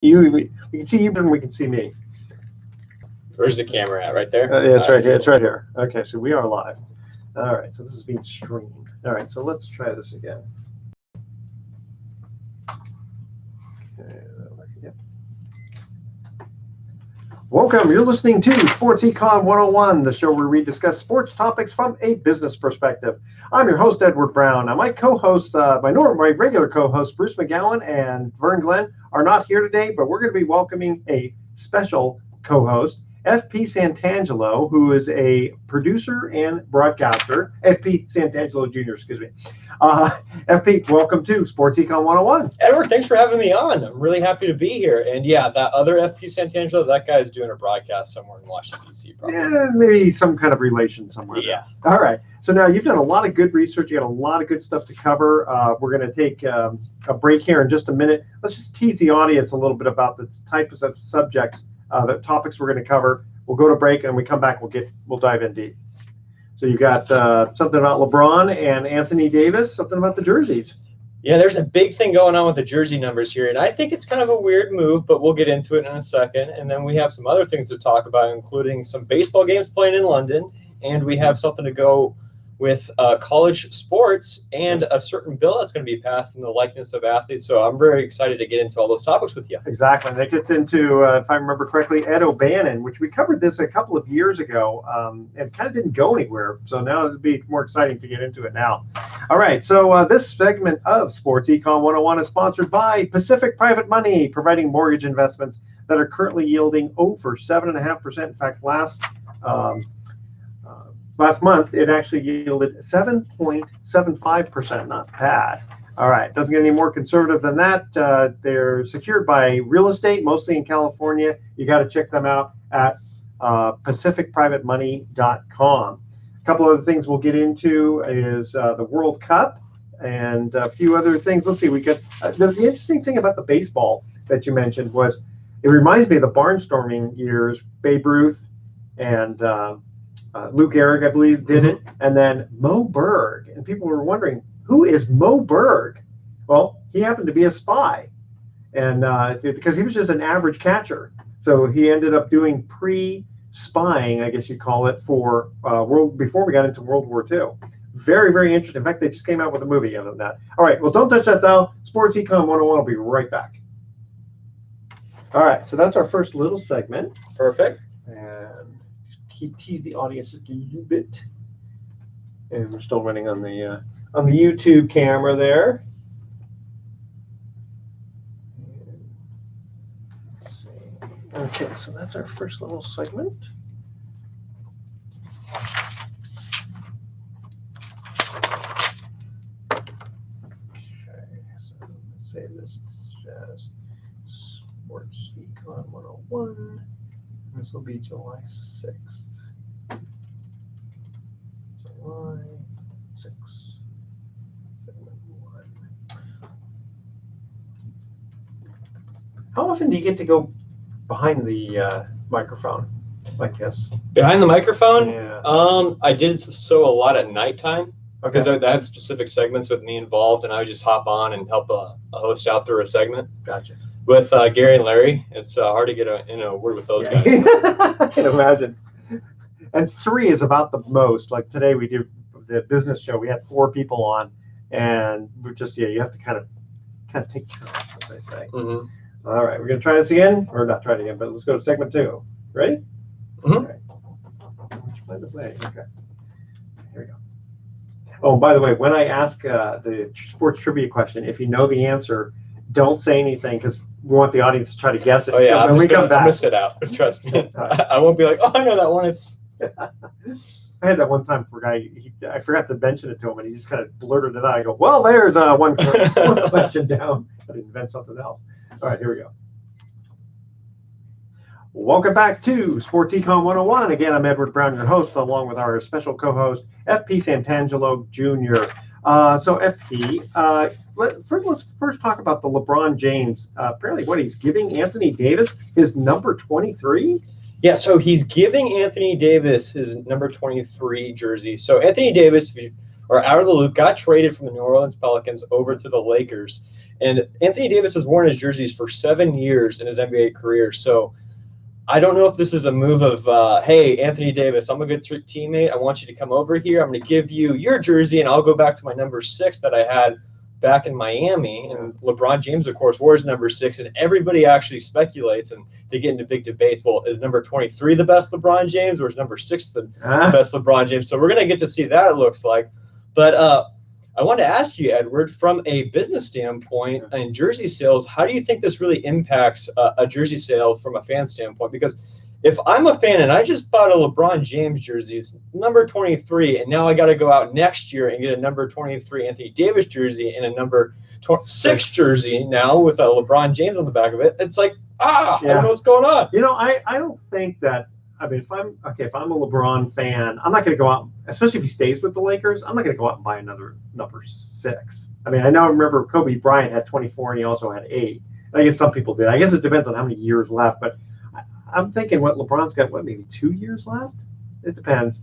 you. We can see you, and we can see me. Where's the camera at? Right there? Yeah, it's right here. It's right here. Okay, so we are live. All right, so this is being streamed. All right, so let's try this again. Okay, yep. Welcome. You're listening to Sports Econ 101, the show where we discuss sports topics from a business perspective. I'm your host, Edward Brown. Now, my co-hosts, my regular co-hosts, Bruce McGowan and Vern Glenn, are not here today, but we're going to be welcoming a special co-host, FP Santangelo, who is a producer and broadcaster. FP Santangelo Jr., excuse me. FP, welcome to Sports Econ 101. Edward, thanks for having me on. I'm really happy to be here. And yeah, that other FP Santangelo, that guy is doing a broadcast somewhere in Washington, D.C. probably. Yeah, maybe some kind of relation somewhere. Yeah. There. All right. So now you've done a lot of good research. You got a lot of good stuff to cover. We're going to take a break here in just a minute. Let's just tease the audience a little bit about the types of subjects, the topics we're going to cover. We'll go to break, and when we come back, we'll dive in deep. So you got something about LeBron and Anthony Davis, something about the jerseys. Yeah, there's a big thing going on with the jersey numbers here, and I think it's kind of a weird move, but we'll get into it in a second. And then we have some other things to talk about, including some baseball games playing in London, and we have something to go with college sports and a certain bill that's going to be passed in the likeness of athletes. So I'm very excited to get into all those topics with you. Exactly. And that gets into, if I remember correctly, Ed O'Bannon, which we covered this a couple of years ago and kind of didn't go anywhere. So now it'll be more exciting to get into it now. All right. So this segment of Sports Econ 101 is sponsored by Pacific Private Money, providing mortgage investments that are currently yielding over 7.5%. In fact, last month, it actually yielded 7.75%. Not bad. All right. Doesn't get any more conservative than that. They're secured by real estate, mostly in California. You got to check them out at pacificprivatemoney.com. A couple other things we'll get into is the World Cup and a few other things. Let's see. We got the interesting thing about the baseball that you mentioned was it reminds me of the barnstorming years. Babe Ruth and Lou Gehrig, I believe, did it. And then Mo Berg. And people were wondering, who is Mo Berg? Well, he happened to be a spy. And because he was just an average catcher. So he ended up doing pre-spying, I guess you'd call it, for before we got into World War II. Very, very interesting. In fact, they just came out with a movie on that. All right. Well, don't touch that, though. Sports Econ 101 will be right back. All right. So that's our first little segment. Perfect. And tease the audience just a little bit, and we're still running on the YouTube camera there. Okay, so that's our first little segment. Okay, so let's save this as Sports Econ 101. This will be July 6th. July 6th. Segment 1. How often do you get to go behind the microphone like this? Behind the microphone? Yeah. I did so a lot at nighttime because Okay. I had specific segments with me involved, and I would just hop on and help a host out through a segment. Gotcha. With Gary and Larry, it's hard to get a word with those guys. I can imagine. And 3 is about the most. Like today we did the business show. We had 4 people on, and we're just you have to kind of take turns, as they say. Mm-hmm. All right, we're gonna try this again, or not try it again, but let's go to segment 2. Ready? Mm-hmm. All right. By the way, okay. Here we go. Oh, by the way, when I ask the sports trivia question, if you know the answer, don't say anything because we want the audience to try to guess it. Oh yeah, when we come back. I'm gonna sit out. Trust me. I won't be like, oh, I know that one. It's. I had that one time for a guy. I forgot to mention it to him, and he just kind of blurted it out. I go, "Well, there's one question down." I didn't invent something else. All right, here we go. Welcome back to Sports Econ 101. Again, I'm Edward Brown, your host, along with our special co-host, FP Santangelo Jr. So, FP, let's first talk about the LeBron James. Apparently, he's giving Anthony Davis his number 23? Yeah, so he's giving Anthony Davis his number 23 jersey. So Anthony Davis, if you are out of the loop, got traded from the New Orleans Pelicans over to the Lakers. And Anthony Davis has worn his jerseys for 7 years in his NBA career. So I don't know if this is a move of, hey, Anthony Davis, I'm a good teammate. I want you to come over here. I'm going to give you your jersey, and I'll go back to my number 6 that I had back in Miami. And LeBron James, of course, wore his number 6, and everybody actually speculates, and they get into big debates. Well, is number 23 the best LeBron James, or is number 6 the best LeBron James? So we're going to get to see that, it looks like. But I wanted to ask you, Edward, from a business standpoint in jersey sales, how do you think this really impacts a jersey sale from a fan standpoint? Because if I'm a fan and I just bought a LeBron James jersey, it's number 23, and now I got to go out next year and get a number 23 Anthony Davis jersey and a number 6 jersey now with a LeBron James on the back of it. It's like, I don't know what's going on. You know, I don't think that. I mean, if I'm a LeBron fan, I'm not going to go out, especially if he stays with the Lakers. I'm not going to go out and buy another number 6. I mean, I remember Kobe Bryant had 24 and he also had 8. I guess some people did. I guess it depends on how many years left, but I'm thinking LeBron's got maybe 2 years left. It depends.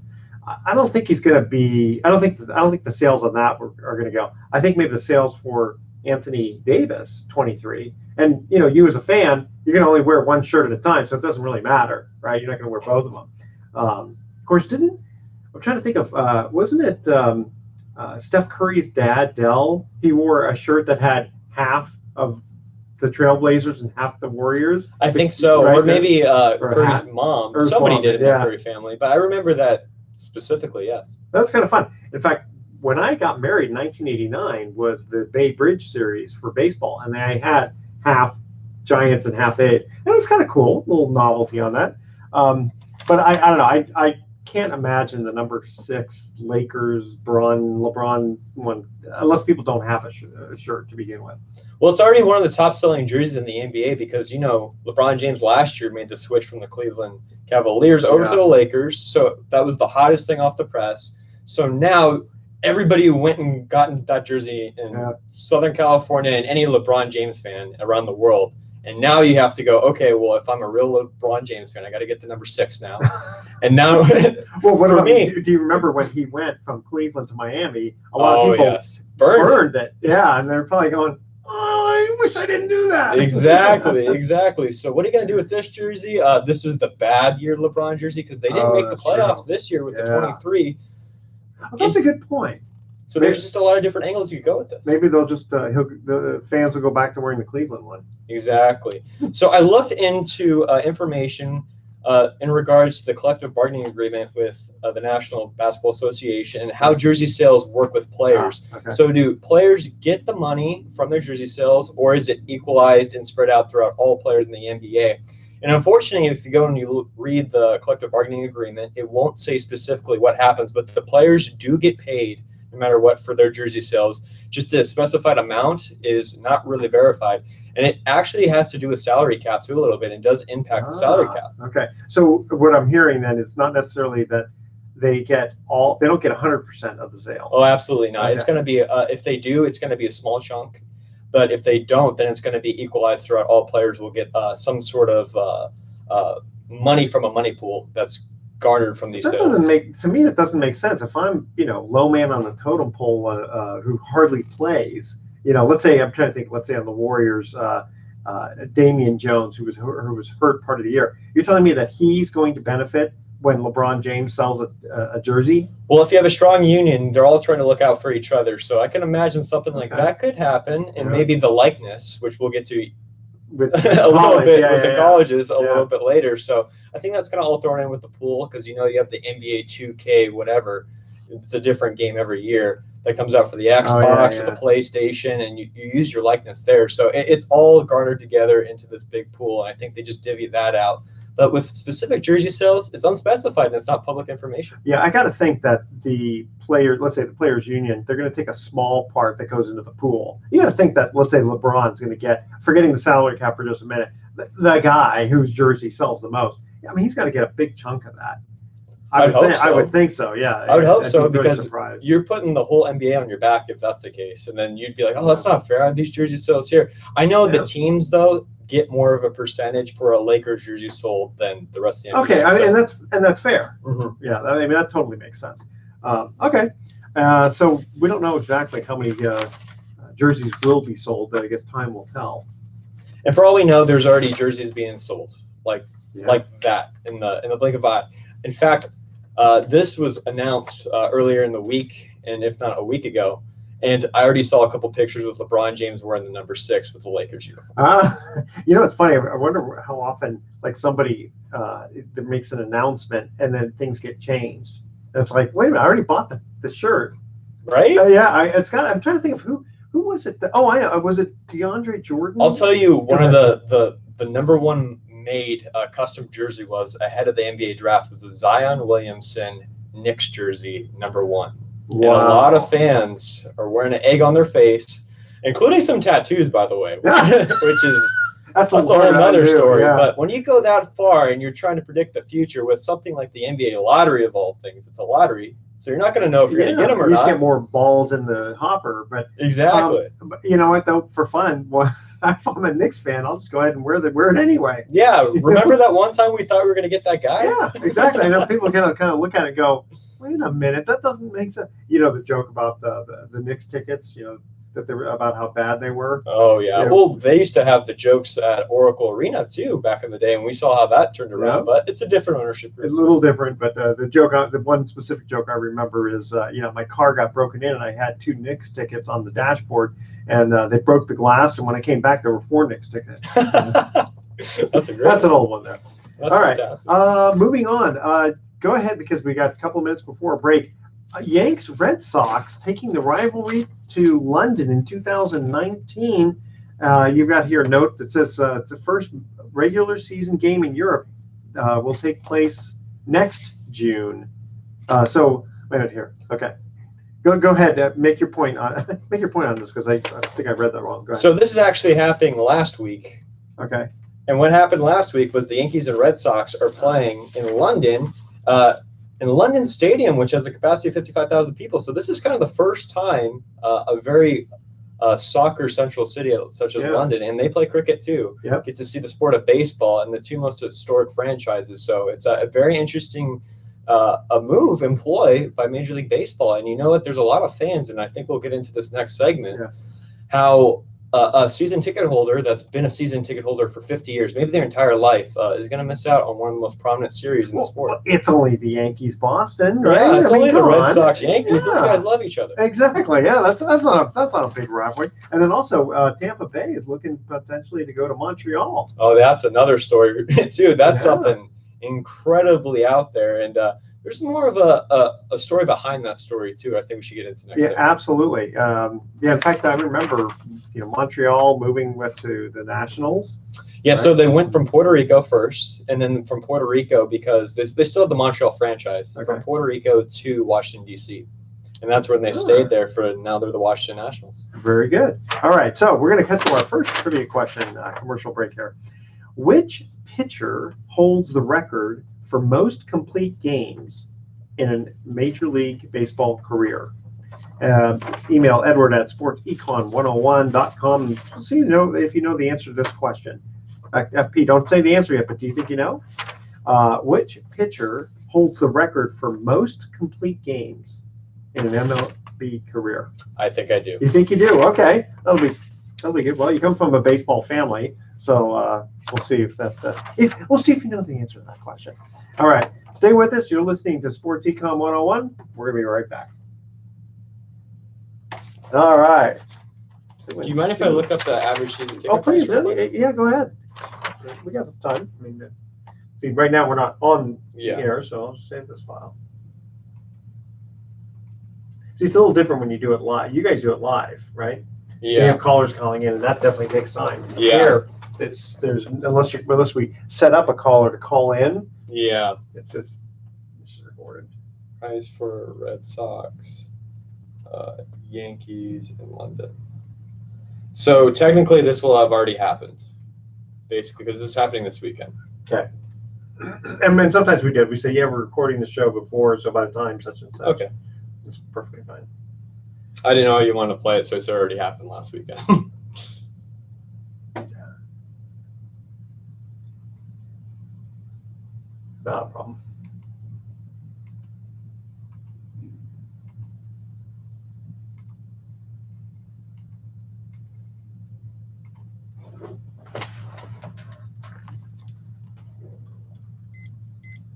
I don't think he's going to be. I don't think the sales on that are going to go. I think maybe the sales for Anthony Davis 23, and you as a fan, you're going to only wear one shirt at a time, so it doesn't really matter, right? You're not going to wear both of them. Of course, I'm trying to think of, wasn't it Steph Curry's dad, Dell? He wore a shirt that had half of the Trailblazers and half the Warriors. I think so, right? Or maybe Curry's mom. Somebody did it in the Curry family, but I remember that specifically. Yes, that was kind of fun. In fact, when I got married in 1989 was the Bay Bridge series for baseball, and I had half Giants and half A's. And it was kind of cool, a little novelty on that. But I don't know. I can't imagine the number 6 Lakers LeBron one unless people don't have a shirt to begin with. Well, it's already one of the top-selling jerseys in the NBA because, LeBron James last year made the switch from the Cleveland Cavaliers over to the Lakers. So that was the hottest thing off the press. So now everybody who went and gotten that jersey in Southern California and any LeBron James fan around the world, and now you have to go, okay, well, if I'm a real LeBron James fan, I got to get the number 6 now. And now, well, what for about me? Do you remember when he went from Cleveland to Miami? A lot of people burned it. Yeah, and they're probably going, I wish I didn't do that. Exactly. So what are you going to do with this jersey? This is the bad year LeBron jersey because they didn't make the playoffs this year with the 23. Well, that's a good point. So there's just a lot of different angles you could go with this. Maybe they'll just the fans will go back to wearing the Cleveland one. Exactly. So I looked into information in regards to the collective bargaining agreement with the National Basketball Association and how jersey sales work with players. Okay. So do players get the money from their jersey sales, or is it equalized and spread out throughout all players in the NBA? And unfortunately, if you go and you read the collective bargaining agreement, it won't say specifically what happens, but the players do get paid no matter what for their jersey sales. Just the specified amount is not really verified. And it actually has to do with salary cap too a little bit and does impact the salary cap. Okay. So what I'm hearing then, it's not necessarily that they don't get 100% of the sale. Oh, absolutely not. Okay. It's going to be, if they do, it's going to be a small chunk. But if they don't, then it's going to be equalized throughout. All players will get some sort of money from a money pool that's garnered from these sales. To me, that doesn't make sense. If I'm, low man on the totem pole who hardly plays, let's say I'm trying to think. Let's say on the Warriors, Damian Jones, who was hurt part of the year. You're telling me that he's going to benefit when LeBron James sells a jersey? Well, if you have a strong union, they're all trying to look out for each other. So I can imagine something like that could happen, and maybe the likeness, which we'll get to with a little bit with the colleges a little bit later. So I think that's kind of all thrown in with the pool because you have the NBA 2K whatever. It's a different game every year that comes out for the Xbox or the PlayStation, and you use your likeness there. So it's all garnered together into this big pool, and I think they just divvy that out. But with specific jersey sales, it's unspecified and it's not public information. Yeah, I got to think that let's say the players union, they're going to take a small part that goes into the pool. You got to think that, let's say LeBron's going to get, forgetting the salary cap for just a minute, the guy whose jersey sells the most. I mean, he's got to get a big chunk of that. I would think so. Yeah, I would hope so because surprised. You're putting the whole NBA on your back if that's the case, and then you'd be like, "Oh, that's not fair. I have these jersey sales here." I know the teams though get more of a percentage for a Lakers jersey sold than the rest of the NBA. Okay, I mean, and that's fair. Mm-hmm. Yeah, I mean that totally makes sense. Okay, so we don't know exactly how many jerseys will be sold. I guess time will tell. And for all we know, there's already jerseys being sold like Yeah. that in the blink of an eye. In fact, this was announced earlier in the week, and if not a week ago. And I already saw a couple pictures with LeBron James wearing the number 6 with the Lakers uniform. It's funny. I wonder how often somebody makes an announcement and then things get changed. And it's like, wait a minute, I already bought the shirt. Right? I'm trying to think of who was it? I know. Was it DeAndre Jordan? I'll tell you, one of the number one made custom jersey was ahead of the NBA draft was a Zion Williamson Knicks jersey, number 1. Wow. And a lot of fans are wearing an egg on their face, including some tattoos, by the way, which is that's a whole other story. Yeah. But when you go that far and you're trying to predict the future with something like the NBA lottery of all things, it's a lottery, so you're not going to know if you're going to get them or not. You just get more balls in the hopper. But exactly. But you know what, though, for fun, if I'm a Knicks fan, I'll just go ahead and wear it anday. Yeah, remember that one time we thought we were going to get that guy? Yeah, exactly. I know people kind of look at it and go, wait a minute, that doesn't make sense. The joke about the Knicks tickets, that they were about how bad they were. Oh yeah. Well, they used to have the jokes at Oracle Arena too back in the day, and we saw how that turned around. Yeah. But it's a different ownership group. It's a little different, but the one specific joke I remember is my car got broken in and I had 2 Knicks tickets on the dashboard, and they broke the glass, and when I came back there were 4 Knicks tickets. That's an old one there. That's all right. Fantastic. Moving on. Go ahead, because we got a couple of minutes before a break. Yanks Red Sox taking the rivalry to London in 2019. You've got here a note that says it's the first regular season game in Europe will take place next June. So wait a minute here. Okay, go ahead. Make your point on this, because I think I read that wrong. Go ahead. So this is actually happening last week. Okay. And what happened last week was the Yankees and Red Sox are playing in London. In London Stadium, which has a capacity of 55,000 people. So this is kind of the first time a very soccer central city such as London, and they play cricket too, get to see the sport of baseball and the 2 most historic franchises. So it's a very interesting employ by Major League Baseball. And you know what? There's a lot of fans, and I think we'll get into this next segment, how a season ticket holder that's been a season ticket holder for 50 years, maybe their entire life, is going to miss out on one of the most prominent series in the sport. It's only the Yankees, Boston, right? Yeah, it's only the Red Sox, Yankees. Yeah. Those guys love each other. Exactly. Yeah, that's not a big rivalry. And then also, Tampa Bay is looking potentially to go to Montreal. Oh, that's another story too. That's something incredibly out there, and there's more of a story behind that story too. I think we should get into next. Yeah, absolutely. In fact, I remember Montreal moving to the Nationals. Yeah, right? So they went from Puerto Rico first, and then from Puerto Rico, because they still have the Montreal franchise, from Puerto Rico to Washington D.C. And that's when they stayed there now they're the Washington Nationals. Very good. All right, so we're going to cut to our first trivia question, commercial break here. Which pitcher holds the record for most complete games in a Major League Baseball career? Email edward@sportsecon101.com. So if you know the answer to this question. FP, don't say the answer yet, but do you think you know? Which pitcher holds the record for most complete games in an MLB career? I think I do. You think you do? Okay, that'll be good. Well, you come from a baseball family, so we'll see if we'll see if you know the answer to that question. All right, stay with us. You're listening to Sports Econ 101. We're gonna be right back. All right. Do you mind if I look up the average season ticket? Oh, please. Yeah, go ahead. We got some time. I mean, see, right now we're not on air, so I'll just save this file. See, it's a little different when you do it live. You guys do it live, right? Yeah. So you have callers calling in, and that definitely takes time. Yeah. Here, unless we set up a caller to call in. Yeah. It's recorded. Price for Red Sox, Yankees in London. So technically, this will have already happened, basically, because this is happening this weekend. Okay. And then sometimes we say, we're recording the show before, so by the time such and such. Okay. It's perfectly fine. I didn't know you wanted to play it, so it's already happened last weekend. Not a problem.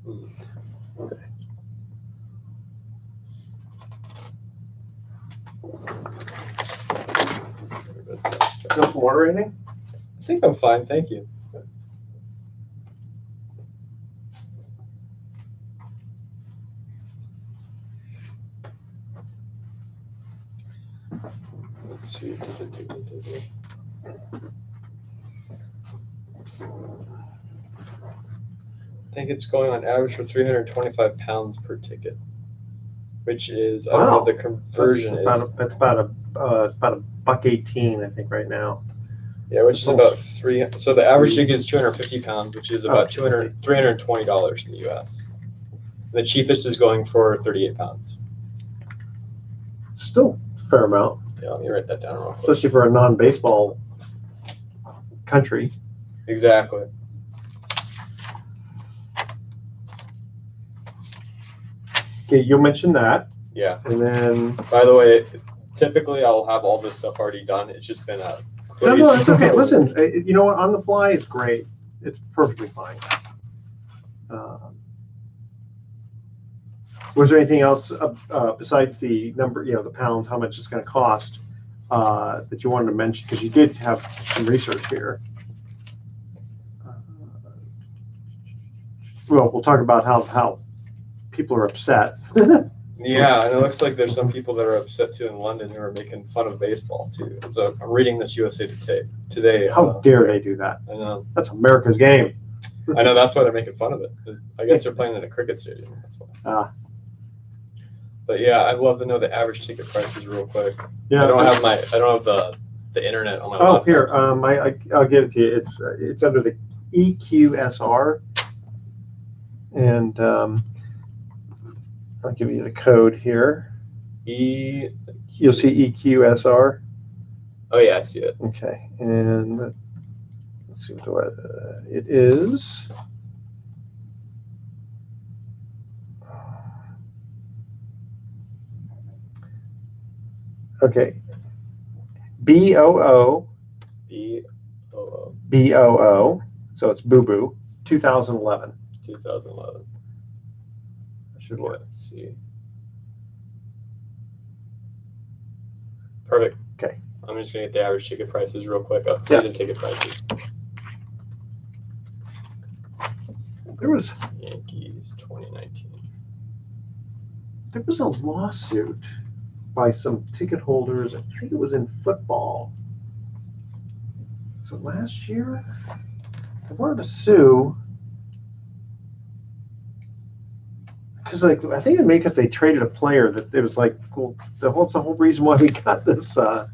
Okay. No some water or anything? I think I'm fine, thank you. Let's see. I think it's going on average for 325 pounds per ticket, which is, I don't know what the conversion is. That's about $1.18, I think, right now. Yeah, which is about three. So the average ticket is 250 pounds, which is about $320 in the U.S. The cheapest is going for 38 pounds. Still a fair amount. Yeah, let me write that down real quick. Especially for a non-baseball country. Exactly. Okay, you mentioned that. Yeah. And then. By the way, typically I'll have all this stuff already done. It's just been a crazy. No, it's okay. Listen, you know what? On the fly, it's great. It's perfectly fine. Was there anything else besides the number, the pounds, how much it's going to cost that you wanted to mention? Because you did have some research here. Well, we'll talk about how people are upset. Yeah, and it looks like there's some people that are upset too in London who are making fun of baseball too. So I'm reading this USA Today. How dare they do that? I know. That's America's game. I know, that's why they're making fun of it. I guess they're playing in a cricket stadium. That's why. But yeah, I'd love to know the average ticket prices real quick. Yeah, I don't have the internet on my laptop. Here, I'll give it to you. It's under the EQSR, and I'll give you the code here. You'll see EQSR. Oh yeah, I see it. Okay, and let's see what it is. Okay, BOO. So it's Boo Boo. 2011. 2011. That should work. Let's see. Perfect. Okay. I'm just gonna get the average ticket prices real quick. Season ticket prices. There was Yankees 2019. There was a lawsuit by some ticket holders. I think it was in football. So last year, they wanted to sue because, I think it made because they traded a player that it was like, well, what's the whole reason why we got this? I'm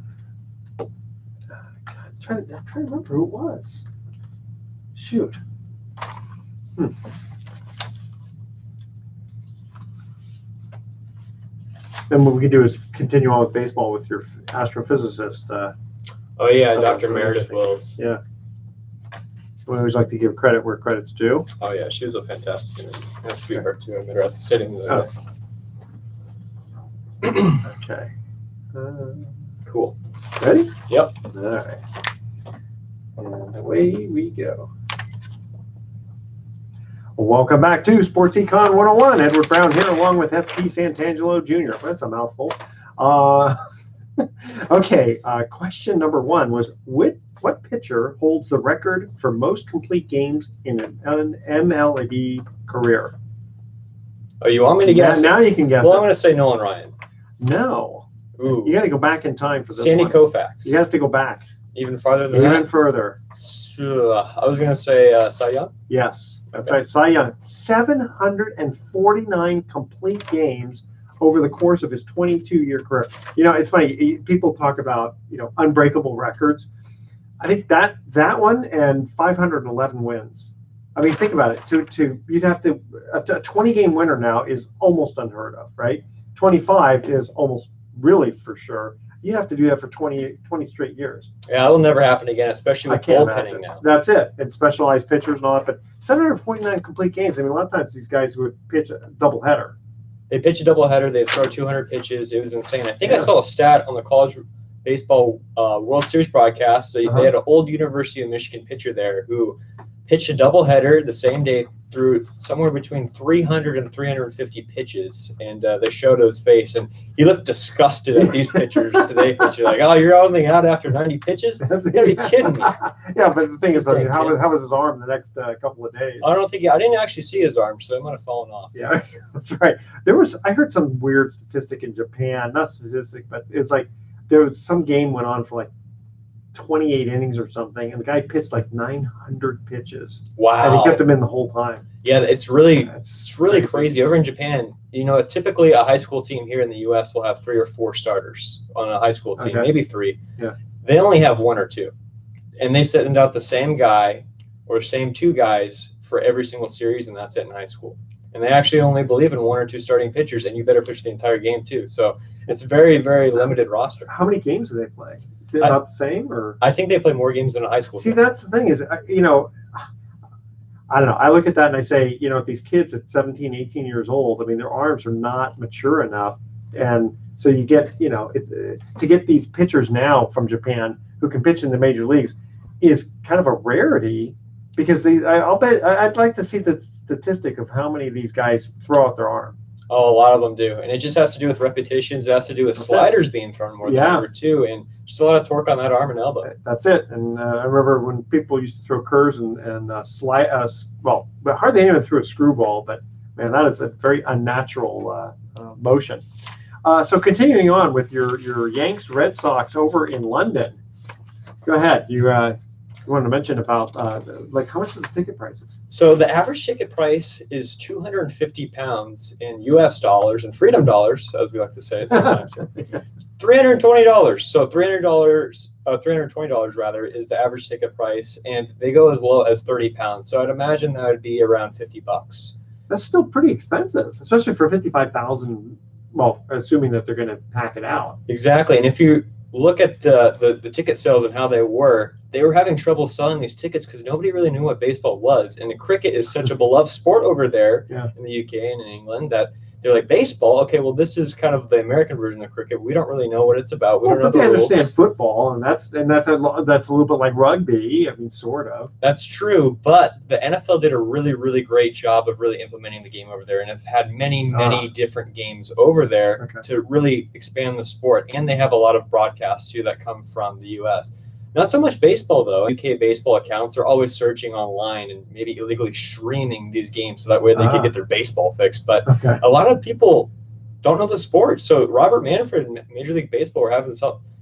trying to remember who it was. Shoot. And what we can do is continue on with baseball with your astrophysicist. Oh yeah, Dr. Meredith Wills. Yeah. We always like to give credit where credit's due. Oh yeah, she was a fantastic and a sweetheart too. I met her at the stadium the other day. Okay. Cool. Ready? Yep. All right. And away we go. Welcome back to Sports Econ 101. Edward Brown here along with FP Santangelo Jr. That's a mouthful. Okay, question number one was, what pitcher holds the record for most complete games in an MLB career? Oh, you want me to guess? Now you can guess. Well, I'm going to say Nolan Ryan. No. Ooh. You got to go back in time for this Sandy one. Koufax. You have to go back. Even farther than that? Even further. I was going to say Cy Young. Yes, that's right. Cy Young. 749 complete games over the course of his 22-year career. It's funny. People talk about, unbreakable records. I think that one and 511 wins. I mean, think about it. You'd have to a 20-game winner now is almost unheard of, right? 25 is almost really for sure. You have to do that for 20 straight years. Yeah, that will never happen again, especially with bullpenning now. That's it. And specialized pitchers and all that. But 749 complete games. I mean, a lot of times these guys would pitch a doubleheader. They pitch a doubleheader. They throw 200 pitches. It was insane. I think I saw a stat on the college baseball World Series broadcast. So they had an old University of Michigan pitcher there who pitched a doubleheader the same day, threw somewhere between 300 and 350 pitches, and they showed his face, and he looked disgusted at these pitchers today. Pitcher like, oh, you're only out after 90 pitches? You gotta be kidding me. Yeah, but the thing is, I mean, how kids. was his arm the next couple of days? I don't think I didn't actually see his arm, so it might have fallen off. Yeah, that's right. I heard some weird statistic in Japan, not statistic, but it's like there was some game went on for like 28 innings or something, and the guy pitched like 900 pitches. Wow. And he kept him in the whole time. Yeah, it's really crazy. Over in Japan, typically a high school team here in the U.S. will have 3 or 4 starters on a high school team, maybe 3. Yeah. They only have 1 or 2, and they send out the same guy or same 2 guys for every single series, and that's it in high school. And they actually only believe in 1 or 2 starting pitchers, and you better pitch the entire game too. So it's a very, very limited roster. How many games do they play? About the same, or? I think they play more games than a high school See, team. that's the thing is, I don't know. I look at that and I say, these kids at 17, 18 years old, I mean, their arms are not mature enough. And so you get, to get these pitchers now from Japan who can pitch in the major leagues is kind of a rarity, because I'll bet I'd like to see the statistic of how many of these guys throw out their arm. Oh, a lot of them do. And it just has to do with repetitions. It has to do with sliders being thrown more than ever, too. And just a lot of torque on that arm and elbow. That's it. And I remember when people used to throw curves and slide, but hardly anyone threw a screwball. But, man, that is a very unnatural motion. So continuing on with your Yanks Red Sox over in London. Go ahead. You wanted to mention about how much are the ticket prices? So the average ticket price is 250 pounds in U.S. dollars and freedom dollars, as we like to say sometimes. $320. So $320 rather is the average ticket price, and they go as low as 30 pounds. So I'd imagine that would be around $50. That's still pretty expensive, especially for 55,000. Well, assuming that they're going to pack it out. Exactly, and if you look at the ticket sales and how they were having trouble selling these tickets because nobody really knew what baseball was. And the cricket is such a beloved sport over there in the UK and in England that they're like, baseball? Okay, well, this is kind of the American version of cricket. We don't really know what it's about. We don't know the rules. They understand football, and that's a little bit like rugby. I mean, sort of. That's true, but the NFL did a really, really great job of really implementing the game over there, and have had many different games over there to really expand the sport. And they have a lot of broadcasts too that come from the U.S. Not so much baseball, though. UK baseball accounts are always searching online and maybe illegally streaming these games so that way they can get their baseball fixed. But a lot of people don't know the sport. So Robert Manfred and Major League Baseball were having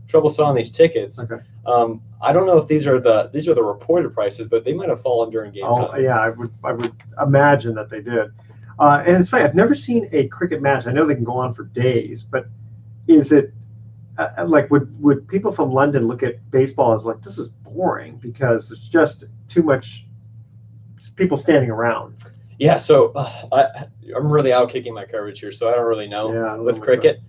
trouble selling these tickets. I don't know if these are the reported prices, but they might have fallen during game time. Yeah, I would imagine that they did. And it's funny, I've never seen a cricket match. I know they can go on for days, but is it would people from London look at baseball as like, this is boring because it's just too much people standing around? Yeah, so I'm really out kicking my coverage here, so I don't really know with cricket.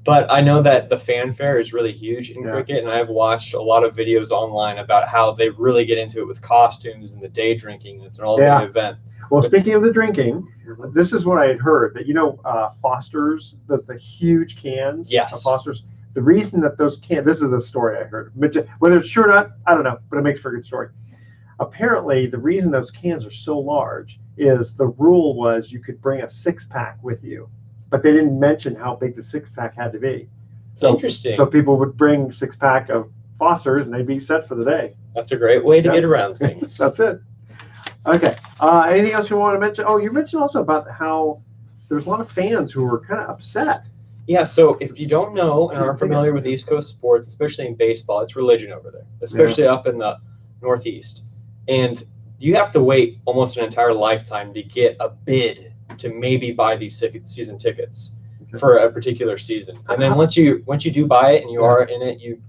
But I know that the fanfare is really huge in cricket, and I've watched a lot of videos online about how they really get into it with costumes and the day drinking. It's an all-day event. Well, speaking of the drinking, this is what I had heard, that, Foster's, the huge cans of Foster's, the reason that those cans, this is the story I heard, whether it's true or not, I don't know, but it makes for a good story. Apparently, the reason those cans are so large is the rule was you could bring a 6-pack with you, but they didn't mention how big the 6-pack had to be. So, interesting. So people would bring 6-pack of Foster's and they'd be set for the day. That's a great way to get around things. That's it. Okay. Anything else you want to mention? Oh, you mentioned also about how there's a lot of fans who were kind of upset. Yeah, so if you don't know and aren't familiar with East Coast sports, especially in baseball, it's religion over there, especially up in the Northeast. And you have to wait almost an entire lifetime to get a bid to maybe buy these season tickets for a particular season. And then once you do buy it and you are in it, you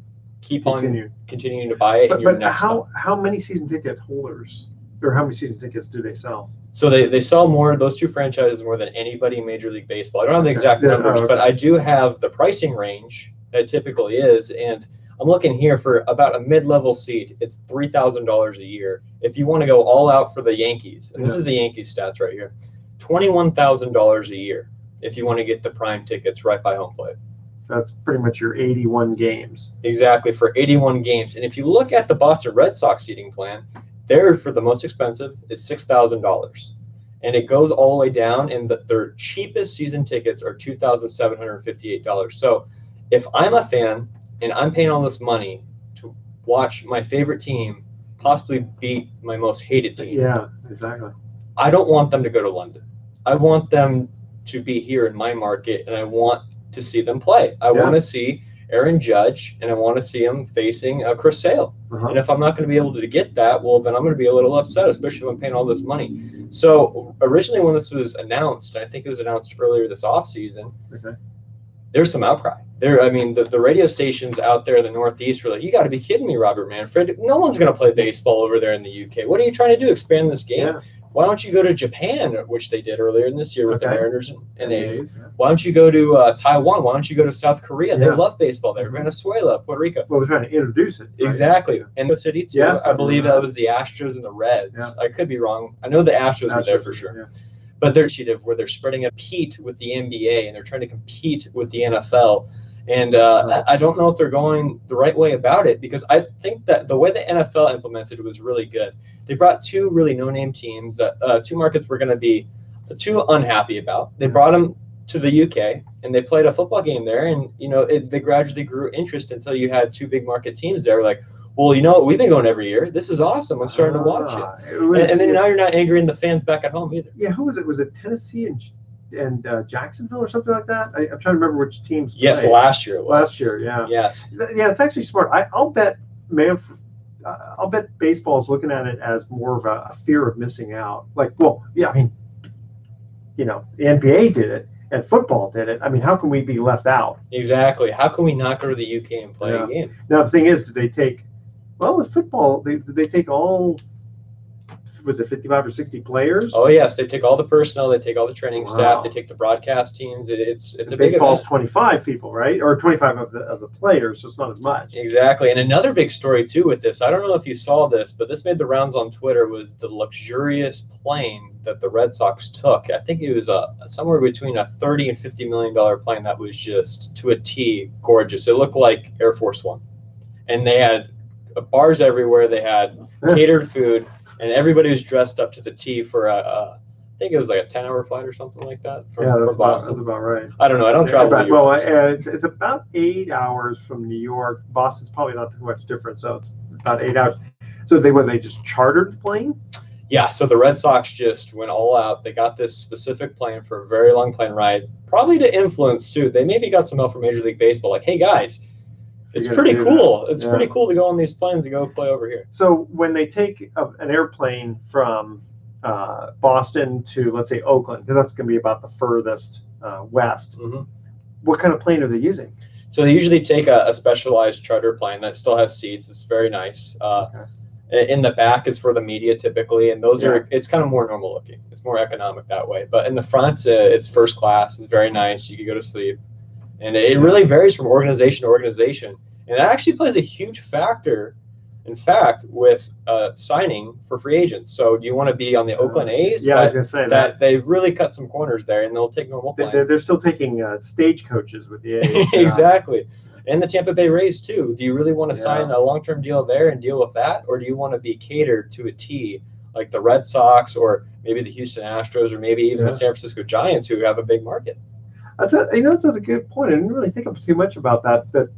keep on continuing to buy it. But how many season ticket holders, or how many season tickets do they sell? So they sell more, those two franchises, more than anybody in Major League Baseball. I don't have the exact numbers, but I do have the pricing range that typically is. And I'm looking here for about a mid-level seat. It's $3,000 a year. If you want to go all out for the Yankees, and this is the Yankees stats right here, $21,000 a year if you want to get the prime tickets right by home plate. That's pretty much your 81 games. Exactly, for 81 games. And if you look at the Boston Red Sox seating plan, There, for the most expensive, is $6,000. And it goes all the way down, and their cheapest season tickets are $2,758. So if I'm a fan and I'm paying all this money to watch my favorite team possibly beat my most hated team, yeah, exactly. I don't want them to go to London. I want them to be here in my market, and I want to see them play. I want to see Aaron Judge, and I want to see him facing Chris Sale. And if I'm not going to be able to get that, well, then I'm going to be a little upset, especially if I'm paying all this money. So originally when this was announced, I think it was announced earlier this offseason, there's some outcry. I mean, the radio stations out there in the Northeast were like, you got to be kidding me, Robert Manfred. No one's going to play baseball over there in the UK. What are you trying to do, expand this game? Yeah. Why don't you go to Japan, which they did earlier in this year with the Mariners and A's? Why don't you go to Taiwan? Why don't you go to South Korea? They love baseball there. Venezuela, Puerto Rico. Well, they're trying to introduce it. Right? Exactly. And the city, too. I believe that was the Astros and the Reds. Yeah. I could be wrong. I know the Astros were there for sure. Yeah. But they're initiative where they're spreading a compete with the NBA, and they're trying to compete with the NFL. And I don't know if they're going the right way about it, because I think that the way the NFL implemented it was really good. They brought two really no-name teams that two markets were going to be too unhappy about. They brought them to the UK, and they played a football game there. And, they gradually grew interest until you had two big market teams there. Like, well, we've been going every year. This is awesome. I'm starting to watch it. And then now you're not angering the fans back at home either. Yeah, who was it? Was it Tennessee and Jacksonville or something like that? I'm trying to remember which teams. Yes, played. Last year it was. Last year, yeah. Yes. Yeah, it's actually smart. I'll bet baseball is looking at it as more of a fear of missing out. Like, well, yeah, I mean, the NBA did it and football did it. I mean, how can we be left out? Exactly. How can we not go to the UK and play a game? Now, the thing is, did they take, with football, did they take all, was it 55 or 60 players? Oh, yes. They take all the personnel. They take all the training staff. They take the broadcast teams. It's a big baseball's 25 people, right? Or 25 of the players, so it's not as much. Exactly. And another big story, too, with this, I don't know if you saw this, but this made the rounds on Twitter, was the luxurious plane that the Red Sox took. I think it was somewhere between a $30 and $50 million plane that was just, to a T, gorgeous. It looked like Air Force One. And they had bars everywhere. They had catered food. And everybody was dressed up to the T for I think it was like a 10-hour flight or something like that from Boston. That's about right. I don't know. I don't travel to Europe. Well, it's about 8 hours from New York. Boston's probably not too much different, so it's about 8 hours. So they just chartered the plane? Yeah, so the Red Sox just went all out. They got this specific plane for a very long plane ride, probably to influence, too. They maybe got some help from Major League Baseball, like, hey, guys, it's pretty cool. It's pretty cool to go on these planes and go play over here. So when they take an airplane from Boston to, let's say, Oakland, because that's going to be about the furthest west, what kind of plane are they using? So they usually take a specialized charter plane that still has seats. It's very nice. In the back is for the media typically, and those it's kind of more normal looking. It's more economic that way. But in the front, it's first class. It's very nice. You can go to sleep. And it really varies from organization to organization. And it actually plays a huge factor, in fact, with signing for free agents. So do you want to be on the Oakland A's? Yeah, I was going to say that. They really cut some corners there, and they'll take normal planes. They're still taking stagecoaches with the A's. Exactly. And the Tampa Bay Rays, too. Do you really want to sign a long-term deal there and deal with that? Or do you want to be catered to a T, like the Red Sox or maybe the Houston Astros or maybe even the San Francisco Giants, who have a big market? That's a good point. I didn't really think too much about that. That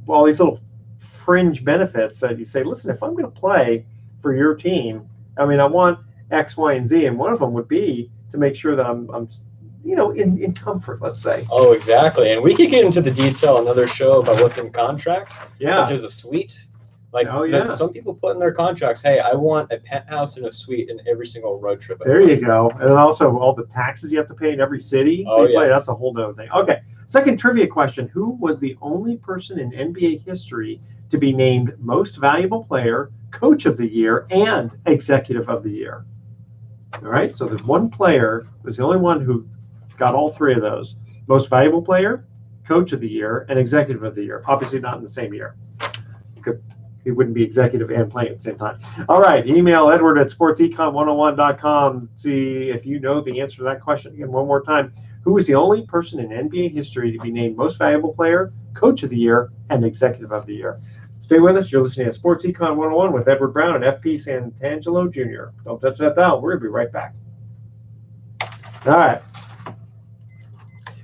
all these little fringe benefits that you say, listen, if I'm going to play for your team, I mean, I want X, Y, and Z, and one of them would be to make sure that I'm in comfort. Let's say. Oh, exactly. And we could get into the detail another show about what's in contracts, such as a suite. Like some people put in their contracts, hey, I want a penthouse and a suite in every single road trip. There you go. And also all the taxes you have to pay in every city. That's a whole nother thing. Okay. Second trivia question. Who was the only person in NBA history to be named most valuable player, coach of the year, and executive of the year? All right. So there's one player who's the only one who got all three of those. Most valuable player, coach of the year, and executive of the year. Obviously not in the same year. He wouldn't be executive and playing at the same time. All right, email Edward at sportsecon101.com. See if you know the answer to that question. Again, one more time. Who was the only person in NBA history to be named most valuable player, coach of the year, and executive of the year? Stay with us. You're listening to Sports Econ 101 with Edward Brown and FP Santangelo Jr. Don't touch that dial. We're going to be right back. All right.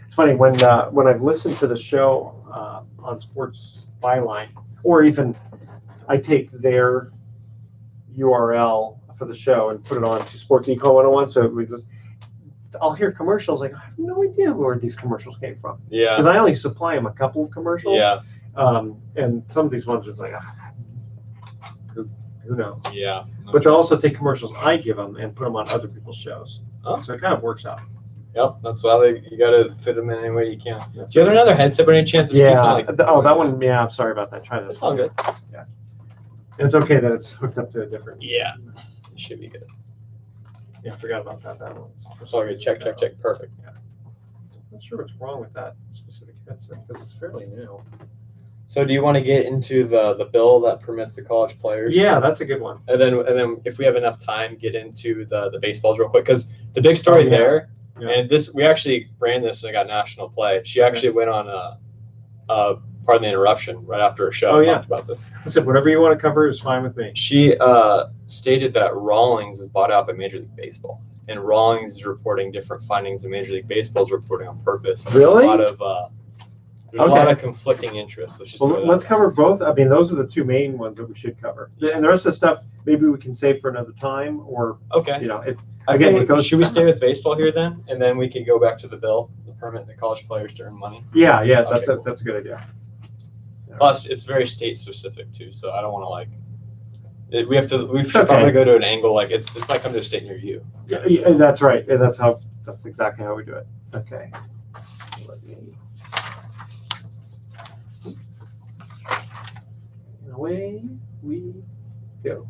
It's funny when I've listened to the show on Sports Byline, or even I take their URL for the show and put it on to Sports Econ 101. So we just, I'll hear commercials like, I have no idea where these commercials came from. Yeah. Because I only supply them a couple of commercials. Yeah. And some of these ones, it's like, who knows? Yeah. But they'll also take commercials I give them and put them on other people's shows. Oh. So it kind of works out. Yep, that's why you got to fit them in any way you can. That's Do you have another headset by any chance? Yeah. That one. Yeah. I'm sorry about that. Try this. It's all good. Yeah. And it's okay that it's hooked up to a different. Yeah. It should be good. Yeah. I forgot about that. That one. It's all good. Check. Perfect. Yeah. I'm not sure what's wrong with that specific headset because it's fairly new. So do you want to get into the bill that permits the college players? Yeah, that's a good one. And then if we have enough time, get into the baseballs real quick, because the big story there, and we actually ran this and it got national play. She actually went on pardon the interruption, right after a show. Talked about this. I said whatever you want to cover is fine with me. She stated that Rawlings is bought out by Major League Baseball, and Rawlings is reporting different findings than Major League Baseball is reporting on purpose. Really? There's a lot of conflicting interests. Let's cover both. I mean, those are the two main ones that we should cover. And the rest of the stuff, maybe we can save for another time, or should we stay with baseball here then, and then we can go back to the bill, the permit the college players to earn money? Yeah, that's a good idea. Yeah. Plus, it's very state specific too, so I don't want to we should probably go to an angle like it might come to a state near you. Yeah, that's right. And that's exactly how we do it. Okay. Away we go.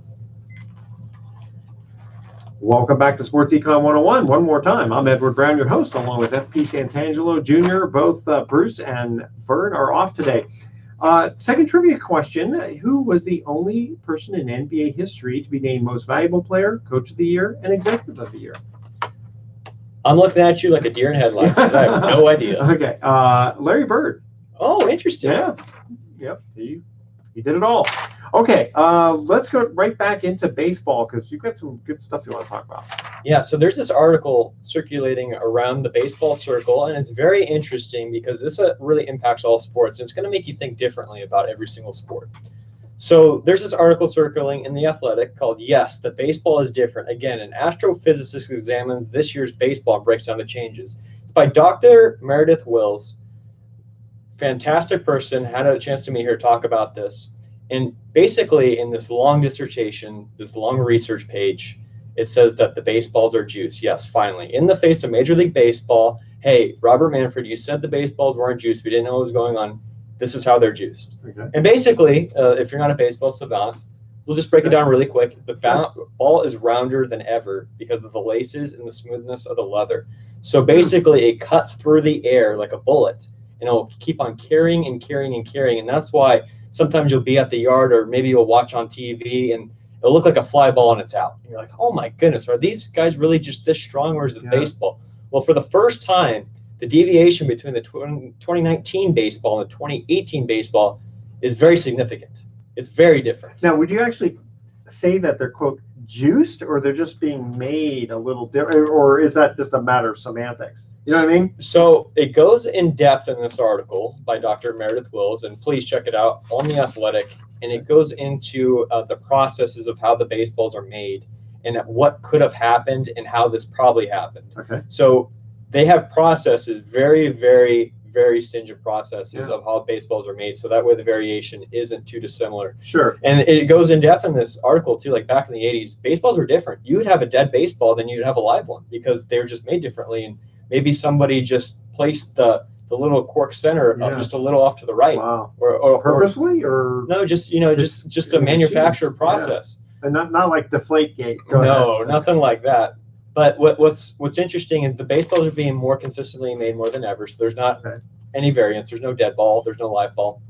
Welcome back to Sports Econ 101. One more time, I'm Edward Brown, your host, along with FP Santangelo Jr. Both Bruce and Vern are off today. Second trivia question: who was the only person in NBA history to be named Most Valuable Player, Coach of the Year, and Executive of the Year? I'm looking at you like a deer in headlights because I have no idea. Okay, Larry Bird. Oh, interesting. Yeah. Yep. He did it all. Okay, let's go right back into baseball because you've got some good stuff you want to talk about. Yeah, so there's this article circulating around the baseball circle, and it's very interesting because this really impacts all sports, and it's going to make you think differently about every single sport. So there's this article circulating in The Athletic called "Yes, the Baseball is Different." Again, an astrophysicist examines this year's baseball and breaks down the changes. It's by Dr. Meredith Wills. Fantastic person, had a chance to meet her, talk about this. And basically in this long dissertation, this long research page, it says that the baseballs are juice. Yes, finally. In the face of Major League Baseball, hey, Robert Manfred, you said the baseballs weren't juiced. We didn't know what was going on. This is how they're juiced. Okay. And basically, if you're not a baseball savant, we'll just break it down really quick. The ball is rounder than ever because of the laces and the smoothness of the leather. So basically it cuts through the air like a bullet. And it'll keep on carrying and carrying and carrying. And that's why sometimes you'll be at the yard or maybe you'll watch on TV and it'll look like a fly ball and it's out. And you're like, oh my goodness, are these guys really just this strong, or is it baseball? Well, for the first time, the deviation between the 2019 baseball and the 2018 baseball is very significant. It's very different. Now, would you actually say that they're, quote, juiced, or they're just being made a little different, or is that just a matter of semantics? You know what I mean? So it goes in depth in this article by Dr. Meredith Wills, and please check it out on The Athletic. And it goes into the processes of how the baseballs are made and what could have happened and how this probably happened. Okay. So they have processes, very, very, very stringent processes of how baseballs are made. So that way the variation isn't too dissimilar. Sure. And it goes in depth in this article too, like back in the 80s, baseballs were different. You would have a dead baseball, then you'd have a live one because they were just made differently. And maybe somebody just placed the little cork center just a little off to the right. Wow. Or purposely, or no, just a manufactured process. And not like deflate gate. No, nothing like that. But what's interesting is the baseballs are being more consistently made more than ever. So there's not any variance. There's no dead ball. There's no live ball.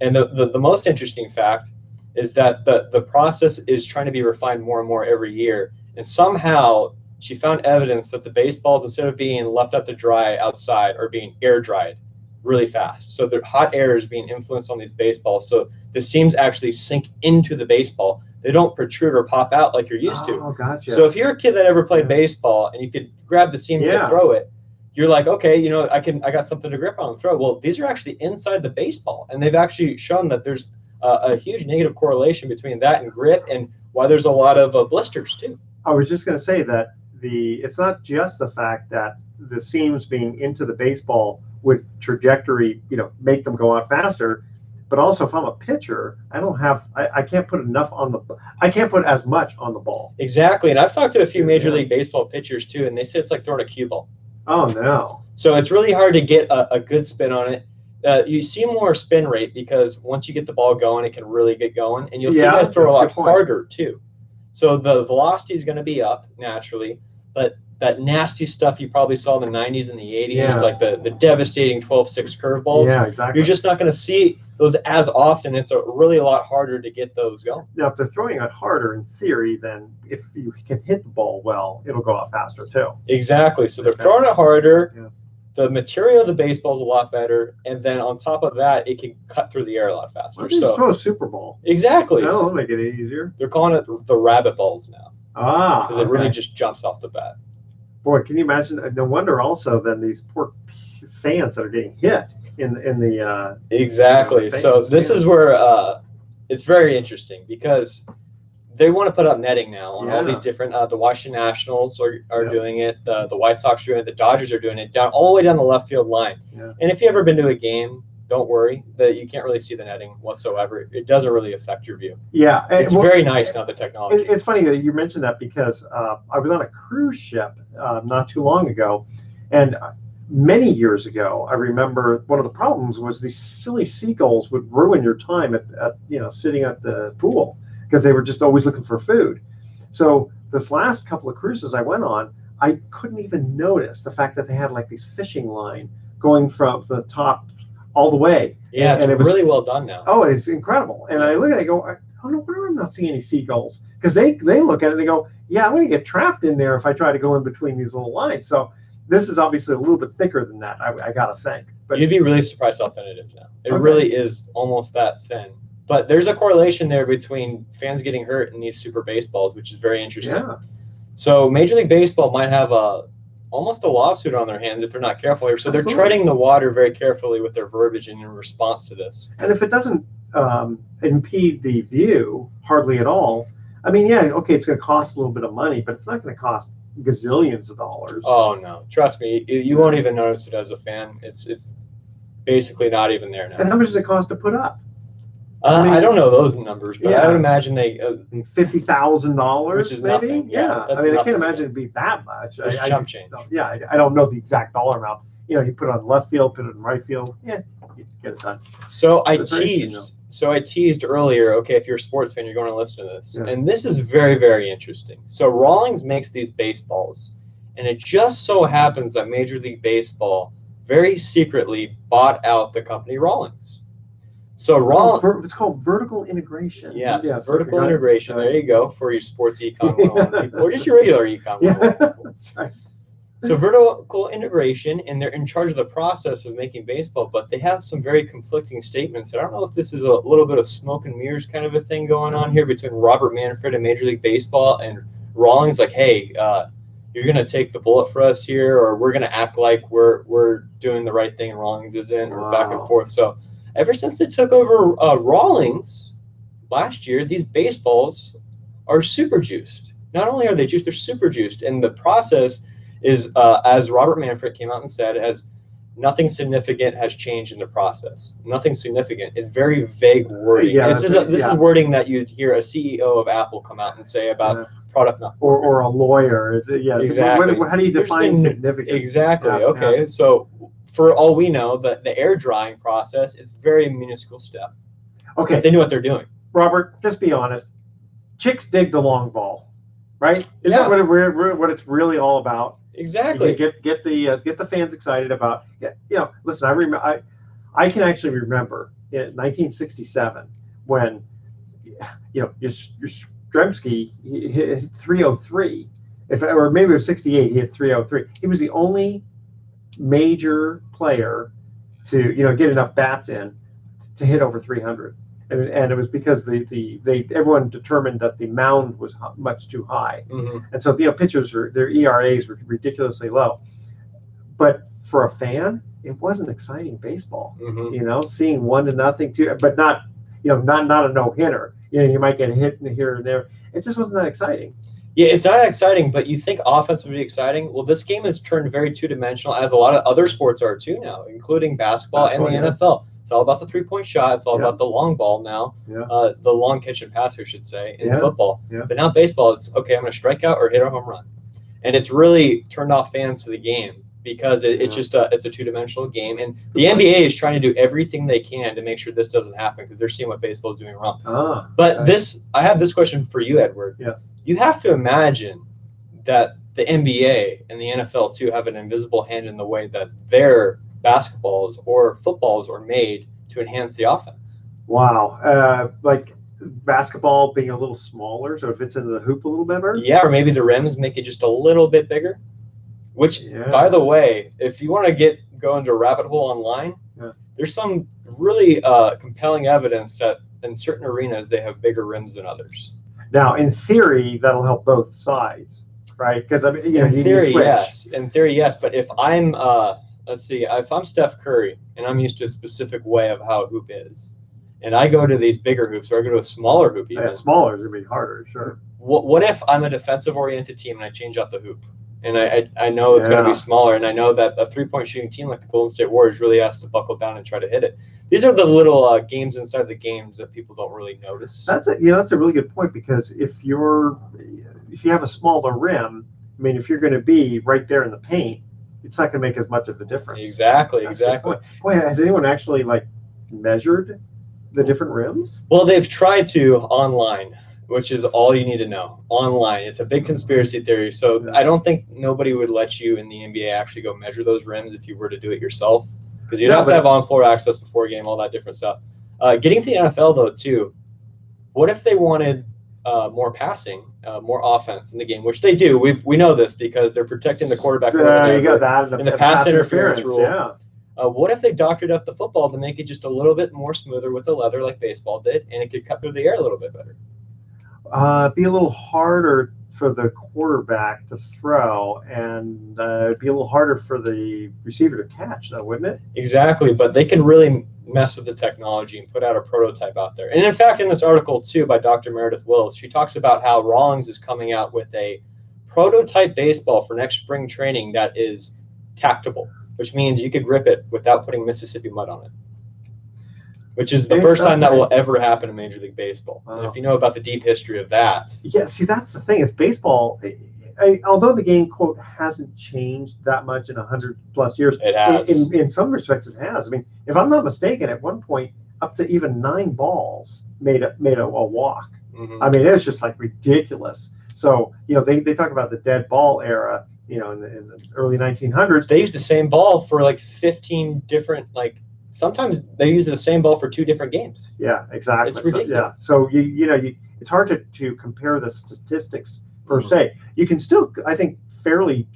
And the most interesting fact is that the process is trying to be refined more and more every year. And somehow she found evidence that the baseballs, instead of being left out to dry outside, are being air dried. really fast. So the hot air is being influenced on these baseballs. So the seams actually sink into the baseball. They don't protrude or pop out like you're used to. Oh, gotcha. So if you're a kid that ever played baseball and you could grab the seam to throw it, you're like, okay, you know, I got something to grip on and throw. Well, these are actually inside the baseball, and they've actually shown that there's a huge negative correlation between that and grip, and why there's a lot of blisters too. I was just going to say that it's not just the fact that the seams being into the baseball would trajectory, you know, make them go out faster, but also if I'm a pitcher, I can't put as much on the ball. Exactly, and I've talked to a few Major League Baseball pitchers too, and they say it's like throwing a cue ball. Oh no! So it's really hard to get a good spin on it. You see more spin rate because once you get the ball going, it can really get going, and you'll see guys throw a lot harder too. So the velocity is going to be up naturally, but that nasty stuff you probably saw in the 90s and the 80s, like the devastating 12-6 curveballs. Yeah, exactly. You're just not going to see those as often. It's really a lot harder to get those going. Now, if they're throwing it harder in theory, then if you can hit the ball well, it'll go out faster too. Exactly. So they're throwing it harder. Yeah. The material of the baseball is a lot better, and then on top of that, it can cut through the air a lot faster. So throw a Super Bowl. Exactly. That'll make it easier. They're calling it the rabbit balls now. Ah, because it really just jumps off the bat. Boy, can you imagine? No wonder also then these poor fans that are getting hit in the exactly. So this is where it's very interesting because they want to put up netting now on all these different. The Washington Nationals are doing it. The White Sox are doing it. The Dodgers are doing it all the way down the left field line. Yeah. And if you've ever been to a game, don't worry that you can't really see the netting whatsoever. It doesn't really affect your view. Yeah, it's very nice now, the technology. It's funny that you mentioned that because I was on a cruise ship not too long ago, and many years ago, I remember one of the problems was these silly seagulls would ruin your time at sitting at the pool because they were just always looking for food. So this last couple of cruises I went on, I couldn't even notice the fact that they had like these fishing line going from the top all the way. Yeah, and it was really well done now. Oh, it's incredible. And I look at it and go, I don't know where I'm not seeing any seagulls. Because they look at it and they go, yeah, I'm going to get trapped in there if I try to go in between these little lines. So this is obviously a little bit thicker than that, I got to think. But you'd be really surprised how thin it is now. It really is almost that thin. But there's a correlation there between fans getting hurt and these super baseballs, which is very interesting. Yeah. So Major League Baseball might have almost a lawsuit on their hands if they're not careful here. So they're treading the water very carefully with their verbiage in response to this. And if it doesn't impede the view hardly at all, I mean, yeah, okay, it's going to cost a little bit of money, but it's not going to cost gazillions of dollars. Oh no, trust me, you won't even notice it as a fan. It's basically not even there now. And how much does it cost to put up? I don't know those numbers, but I would imagine they $50,000, which is maybe. Nothing. Yeah, I mean, I can't imagine it'd be that much. It's chump change. Yeah, I don't know the exact dollar amount. You know, you put it on left field, put it in right field. Yeah, you get it done. So I teased earlier. Okay, if you're a sports fan, you're going to listen to this, and this is very, very interesting. So Rawlings makes these baseballs, and it just so happens that Major League Baseball very secretly bought out the company Rawlings. So it's called vertical integration. Yes, vertical integration. There you go for your sports econ 101 people, or just your regular econ 101. That's right. So vertical integration, and they're in charge of the process of making baseball, but they have some very conflicting statements. I don't know if this is a little bit of smoke and mirrors kind of a thing going on here between Robert Manfred and Major League Baseball and Rawlings, like, hey, you're going to take the bullet for us here, or we're going to act like we're doing the right thing and Rawlings isn't, or back and forth. So ever since they took over Rawlings last year, these baseballs are super juiced. Not only are they juiced, they're super juiced. And the process is, as Robert Manfred came out and said, as nothing significant has changed in the process. Nothing significant. It's very vague wording. Yeah, this is wording that you'd hear a CEO of Apple come out and say about product not. Or a lawyer. Yeah, exactly. How do you define significant? Exactly. Okay. So for all we know, the air drying process is very minuscule step. Okay. But they know what they're doing. Robert, just be honest. Chicks dig the long ball, right? Isn't that what it's really all about? Exactly. Get the fans excited about. Listen, I can actually remember in 1967 when Yastrzemski hit 303, or maybe it was 68. He hit 303. He was the only major player to get enough bats in to hit over 300. And it was because everyone determined that the mound was much too high, and so pitchers their ERAs were ridiculously low. But for a fan, it wasn't exciting baseball. Seeing 1-0, but not not a no-hitter. You might get a hit here and there. It just wasn't that exciting. Yeah, it's not exciting, but you think offense would be exciting. Well, this game has turned very two-dimensional, as a lot of other sports are too now, including basketball and the NFL. It's all about the three-point shot. It's all about the long ball now, the long catch and pass, I should say, in football. But now baseball, it's, okay, I'm going to strike out or hit a home run. And it's really turned off fans for the game because it's just it's a two-dimensional game. And the NBA is trying to do everything they can to make sure this doesn't happen because they're seeing what baseball is doing wrong. I have this question for you, Edward. Yes. You have to imagine that the NBA and the NFL, too, have an invisible hand in the way that their basketballs or footballs are made to enhance the offense. Wow. Like basketball being a little smaller, so it fits into the hoop a little better? Yeah, or maybe the rims make it just a little bit bigger. Which, by the way, if you want to go into a rabbit hole online, there's some really compelling evidence that in certain arenas they have bigger rims than others. Now, in theory, that'll help both sides, right? Because in theory, yes. In theory, yes. But if I'm let's see, if I'm Steph Curry and I'm used to a specific way of how a hoop is, and I go to these bigger hoops or I go to a smaller hoop, even smaller is gonna be harder, sure. What if I'm a defensive-oriented team and I change out the hoop? And I know it's going to be smaller, and I know that a three-point shooting team like the Golden State Warriors really has to buckle down and try to hit it. These are the little games inside the games that people don't really notice. That's a really good point, because if you have a smaller rim, I mean, if you're going to be right there in the paint, it's not going to make as much of a difference. Exactly. Boy, has anyone actually measured the different rims? Well, they've tried to online, which is all you need to know. Online, it's a big conspiracy theory. So I don't think nobody would let you in the NBA actually go measure those rims if you were to do it yourself, because you'd have to have on-floor access before a game, all that different stuff. Getting to the NFL, though, too, what if they wanted more passing, more offense in the game, which they do. We know this because they're protecting the quarterback. You got that in the pass interference rule. Yeah. What if they doctored up the football to make it just a little bit more smoother with the leather like baseball did, and it could cut through the air a little bit better? Be a little harder for the quarterback to throw, and be a little harder for the receiver to catch, though, wouldn't it? Exactly, but they can really mess with the technology and put out a prototype out there. And in fact, in this article, too, by Dr. Meredith Willis, she talks about how Rawlings is coming out with a prototype baseball for next spring training that is tactable, which means you could grip it without putting Mississippi mud on it, which is the first time that will ever happen in Major League Baseball. And if you know about the deep history of that. Yeah, see, that's the thing, is baseball, although the game, quote, hasn't changed that much in 100+ years, it has. In some respects it has. I mean, if I'm not mistaken, at one point, up to even 9 balls made a walk. I mean, it was just ridiculous. So, they talk about the dead ball era, in the early 1900s. They used the same ball for 15 different, sometimes they use the same ball for 2 different games. Yeah, exactly. It's ridiculous. So it's hard to compare the statistics per se. You can still, I think, fairly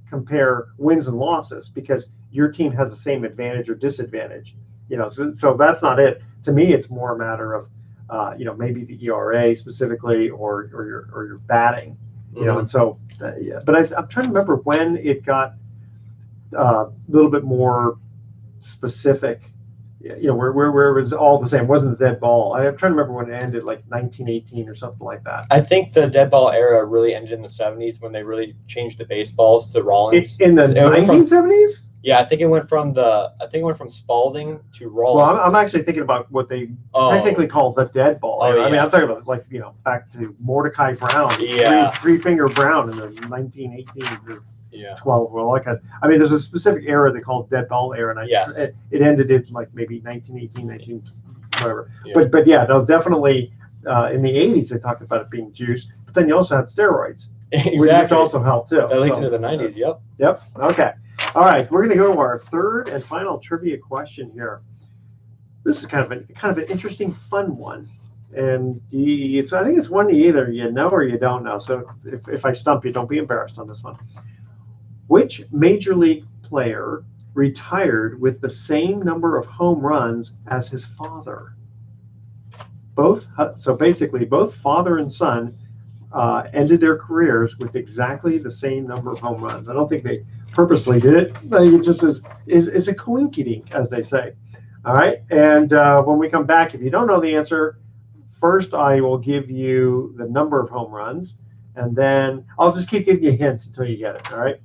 compare wins and losses, because your team has the same advantage or disadvantage. So that's not it. To me, it's more a matter of maybe the ERA specifically, or your batting. And so but I'm trying to remember when it got a little bit more specific, where it was all the same. It wasn't the dead ball. I'm trying to remember when it ended, 1918 or something like that. I think the dead ball era really ended in the 70s when they really changed the baseballs to Rawlings. In the 1970s? Yeah, I think it went from Spalding to Rawlings. Well, I'm actually thinking about what they technically call the dead ball. I mean, I'm talking about back to Mordecai Brown, three-finger Brown in the 1918 or 12. Well, I mean, there's a specific era they call dead ball era, and it ended in maybe 1918, whatever. Yeah. But yeah, no, definitely in the 80s they talked about it being juice, but then you also had steroids, which also helped too. That linked into the 90s. Yep. Okay. All right, we're going to go to our third and final trivia question here. This is kind of an interesting, fun one, and I think it's one either you know or you don't know. So if I stump you, don't be embarrassed on this one. Which major league player retired with the same number of home runs as his father. So basically, both father and son ended their careers with exactly the same number of home runs. I don't think they purposely did it, but it just is a coinkydink, as they say. All right, and when we come back, if you don't know the answer, first I will give you the number of home runs, and then I'll just keep giving you hints until you get it. All right.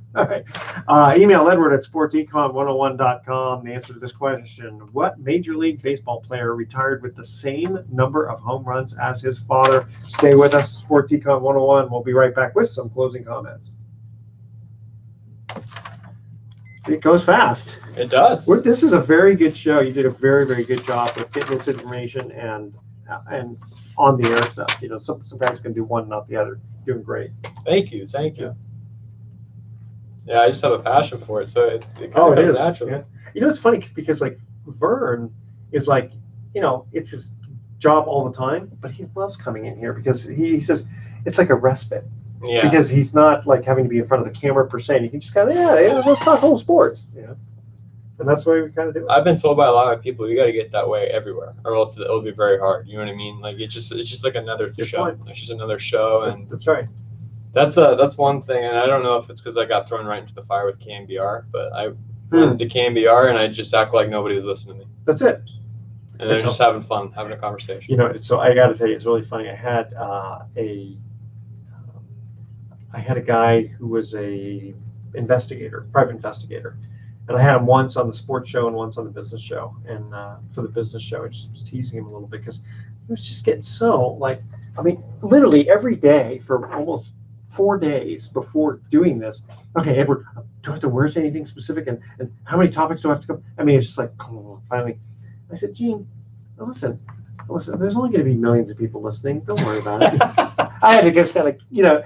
Email Edward at sportsecon101.com. The answer to this question: what Major League Baseball player retired with the same number of home runs as his father? Stay with us, Sports Econ 101. We'll be right back with some closing comments. It goes fast. It does. This is a very good show. You did a very, very good job with getting this information and on the air stuff. You know, some guys can do one, not the other. Doing great. Thank you. Yeah, I just have a passion for it, so it it comes is naturally. Yeah. You know, it's funny because like Vern is like, you know, it's his job all the time, but he loves coming in here because he says it's like a respite. Yeah. Because he's not like having to be in front of the camera per se. And he can just kind of let's talk whole sports. Yeah. And that's the way we kind of do it. I've been told by a lot of people, you got to get that way everywhere, or else it'll be very hard. You know what I mean? Like it's just like another show. It's just another show, and that's right. That's one thing, and I don't know if it's because I got thrown right into the fire with KMBR, but I went to KMBR and I just act like nobody was listening to me. That's it. And they're just having fun, having a conversation. You know, so I got to tell you, it's really funny. I had a guy who was a private investigator. And I had him once on the sports show and once on the business show. And for the business show, I just was teasing him a little bit because he was just getting so like, I mean, literally every day for almost 4 days before doing this. Okay, Edward, do I have to wear anything specific? And how many topics do I have to go? I mean, it's just like, finally. I said, Gene, listen, there's only going to be millions of people listening. Don't worry about it. I had to just kind of, you know,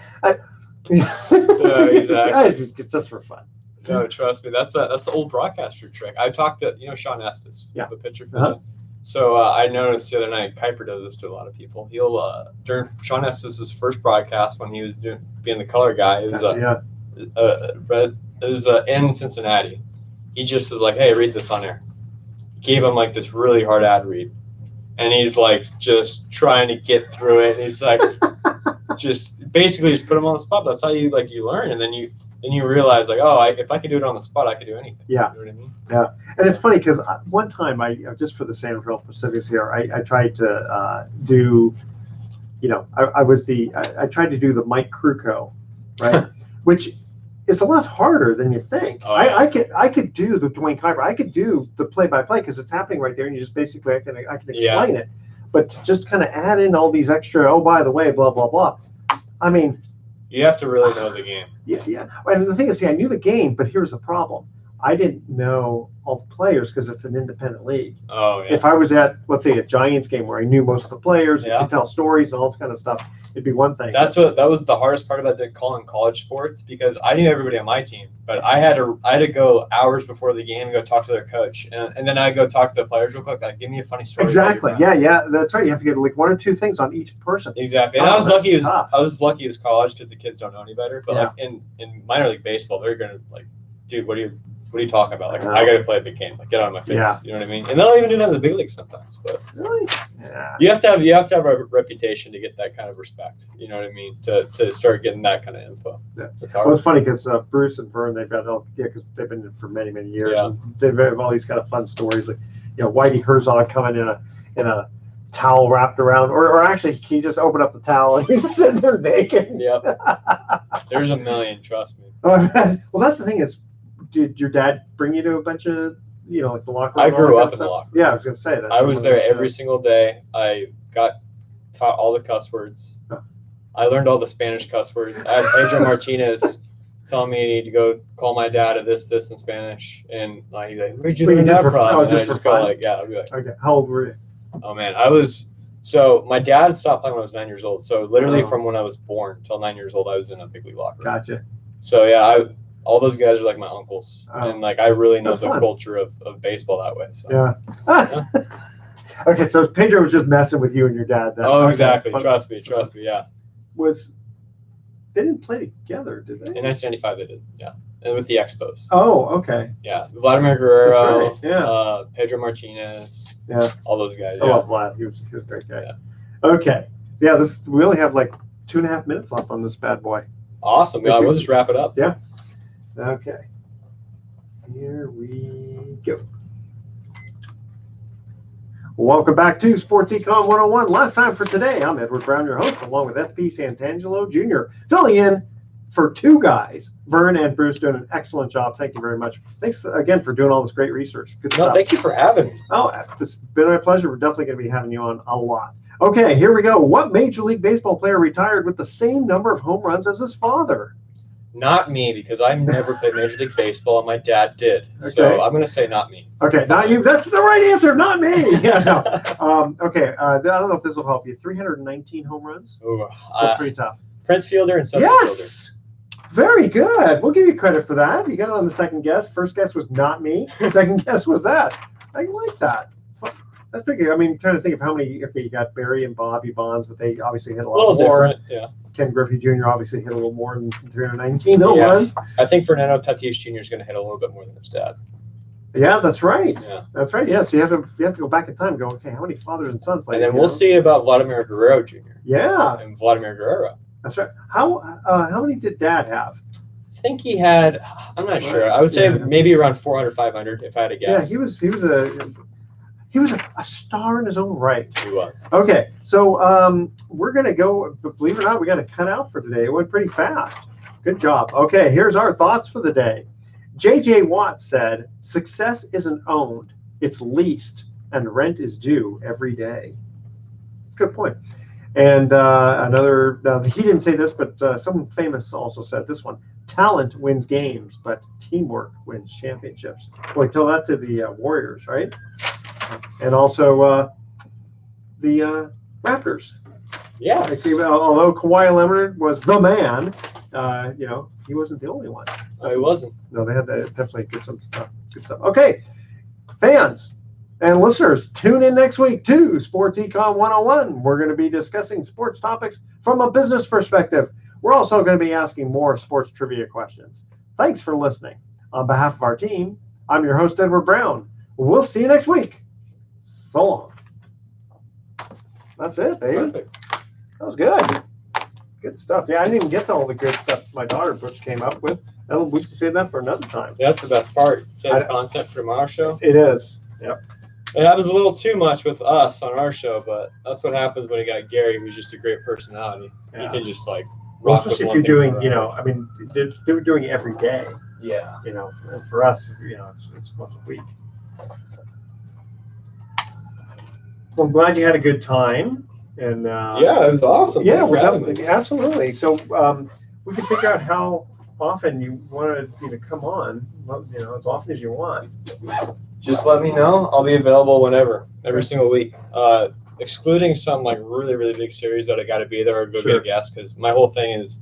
exactly. It's just for fun. No, trust me, that's the old broadcaster trick. I talked to Sean Estes, the pitcher for that. So I noticed the other night, Kuiper does this to a lot of people. He'll during Sean Estes' first broadcast when he was being the color guy, it was in Cincinnati. He just was like, "Hey, read this on air." He gave him like this really hard ad read, and he's like just trying to get through it. And he's like, just basically just put him on the spot. That's how you learn, and then you realize like, oh, if I can do it on the spot, I can do anything. Yeah. You know what I mean? Yeah. And it's funny because one time I just for the San Rafael Pacifics here, I tried to do, you know, I tried to do the Mike Krukow, right? Which is a lot harder than you think. Oh, yeah. I could do the Dwayne Kuiper. I could do the play-by-play because it's happening right there, and you just basically I can explain it. But to just kind of add in all these extra, oh, by the way, blah blah blah. I mean, you have to really know the game. Yeah. And the thing is, I knew the game, but here's the problem. I didn't know all the players because it's an independent league. Oh, yeah. If I was at, let's say, a Giants game where I knew most of the players, you could tell stories and all this kind of stuff, it'd be one thing. That was the hardest part about calling college sports because I knew everybody on my team, but I had to go hours before the game and go talk to their coach, and then I go talk to the players real quick. Like, give me a funny story. Exactly. Yeah, that's right. You have to get like 1 or 2 things on each person. Exactly. And I was lucky. I was lucky as college because the kids don't know any better. But like in minor league baseball, they're gonna like, dude, what are you talking about? Like, I got to play a big game. Like, get out of my face. Yeah. You know what I mean? And they'll even do that in the big leagues sometimes. But really? Yeah. You have to have a reputation to get that kind of respect. You know what I mean? To start getting that kind of info. Yeah. It's hard. Well, it's funny because Bruce and Vern, they've got because they've been in for many years. Yeah. And they've had all these kind of fun stories, like Whitey Herzog coming in a towel wrapped around, or actually he just opened up the towel and he's sitting there naked. Yep. There's a million. Trust me. Well, that's the thing is. Did your dad bring you to a bunch of, like the locker room? I grew up in the locker room. Yeah, I was going to say that. I was there every single day. I got taught all the cuss words. I learned all the Spanish cuss words. I had Pedro Martinez telling me to go call my dad at this in Spanish. And he's like, where'd you learn that from? And I just go like, yeah. I'll be like, okay. How old were you? Oh, man. So my dad stopped playing when I was 9 years old. So literally from when I was born till 9 years old, I was in a big league locker room. Gotcha. So, yeah, all those guys are like my uncles, and like I really know the fun. culture of baseball that way. So. Yeah. Okay, so Pedro was just messing with you and your dad. Then. Oh, exactly. Trust me. Yeah. They didn't play together, did they? In 1995, they did. Yeah. and with the Expos. Oh, okay. Yeah, Vladimir Guerrero, That's right, yeah. Pedro Martinez, Yeah. all those guys. I Yeah. love Vlad. He was a great guy. Yeah. Okay. So yeah, we only have like 2.5 minutes left on this bad boy. Awesome. Yeah, we'll just wrap it up. Yeah. Okay. Here we go. Welcome back to Sports Econ 101. Last time for today, I'm Edward Brown, your host, along with FP Santangelo Jr., filling in for two guys. Vern and Bruce doing an excellent job. Thank you very much. Thanks again for doing all this great research. Good stuff. Thank you for having me. Oh, it's been my pleasure. We're definitely going to be having you on a lot. Okay, here we go. What Major League Baseball player retired with the same number of home runs as his father? Not me, because I've never played Major League Baseball, and my dad did. Okay. So I'm going to say not me. Okay, not you. That's the right answer, not me. Yeah, no. Okay, I don't know if this will help you. 319 home runs. Ooh, Still pretty tough. Prince fielder and substitute fielder. Yes. Very good. We'll give you credit for that. You got it on the second guess. First guess was not me. Second guess was that. I like that. That's pretty good. I mean, trying to think of how many. Okay, you got Barry and Bobby Bonds, but they obviously hit a lot more. Different, yeah. Ken Griffey Jr. obviously hit a little more than 319 home runs. I think Fernando Tatis Jr. is going to hit a little bit more than his dad. Yeah, that's right. Yeah. That's right. Yeah, so you have to go back in time and go, okay, how many fathers and sons played? And then we'll see about Vladimir Guerrero Jr. Yeah. And Vladimir Guerrero. That's right. How many did Dad have? I think he had, I'm not sure. I would say maybe around 400, 500 if I had to guess. Yeah, he was a star in his own right. He was. Okay, so we're going to go, believe it or not, we got to cut out for today. It went pretty fast. Good job. Okay, here's our thoughts for the day. J.J. Watt said, success isn't owned, it's leased, and rent is due every day. That's a good point. And he didn't say this, but someone famous also said this one. Talent wins games, but teamwork wins championships. Boy, tell that to the Warriors, right? And also the Raptors. Yeah. Although Kawhi Leonard was the man, he wasn't the only one. No, he wasn't. No, they had definitely good stuff. Okay, fans and listeners, tune in next week to Sports Econ 101. We're going to be discussing sports topics from a business perspective. We're also going to be asking more sports trivia questions. Thanks for listening. On behalf of our team, I'm your host, Edward Brown. We'll see you next week. So long. That's it, baby. Perfect. That was good. Good stuff. Yeah, I didn't even get to all the good stuff my daughter Butch came up with. We can save that for another time. That's the best part. Save content for tomorrow's show. It is. Yep. It happens a little too much with us on our show, but that's what happens when you got Gary, who's just a great personality. Yeah. You can just rock especially with if you're doing, they're doing it every day. Yeah. And for us, it's once a week. Well, I'm glad you had a good time. And yeah, it was awesome. Yeah, absolutely. So we can figure out how often you want to come on. As often as you want. Just let me know. I'll be available whenever, every single week. Excluding some really, really big series that I got to be there or go get a guest, because my whole thing is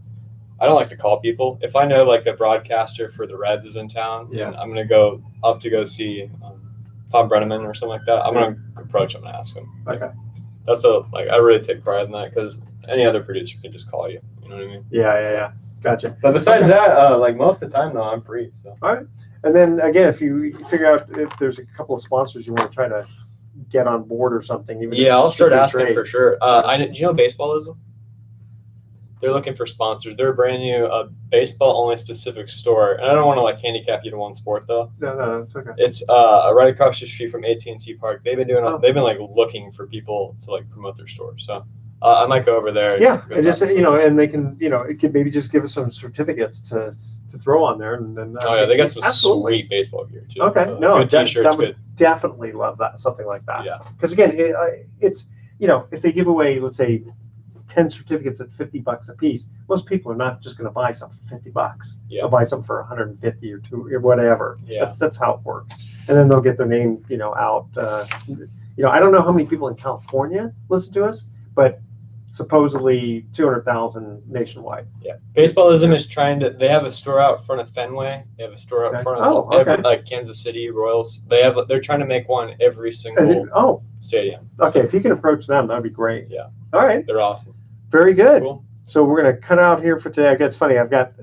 I don't like to call people. If I know the broadcaster for the Reds is in town, and I'm gonna go up to go see Tom Brenneman or something like that, I'm gonna approach him and ask him. Okay. That's I really take pride in that, because any other producer can just call you. You know what I mean? Yeah. Gotcha. But besides that, most of the time though, I'm free. So. All right. And then again, if you figure out if there's a couple of sponsors you want to try to get on board or something, I'll start asking for sure. Do you know Baseballism? They're looking for sponsors. They're a brand new baseball only specific store, and I don't want to handicap you to one sport though. No, it's okay. It's right across the street from AT&T Park. They've been They've been looking for people to promote their store. So I might go over there. Yeah, and just and they can it could maybe just give us some certificates to throw on there, and then. They got some sweet baseball gear too. Okay, so no, T-shirts, would definitely love that, something like that. Yeah. Because again, it's if they give away, let's say, 10 certificates at $50 a piece, most people are not just going to buy something for $50. Yeah. They'll buy something for 150 or $2 or whatever. Yeah. That's how it works. And then they'll get their name, out. I don't know how many people in California listen to us, but supposedly 200,000 nationwide. Yeah. Baseballism is they have a store out front of Fenway. They have a store out front of every, Kansas City Royals. They're trying to make one every single stadium. Okay, if you can approach them, that'd be great. Yeah. All right. They're awesome. Very good. Cool. So we're going to cut out here for today. It's funny. I've got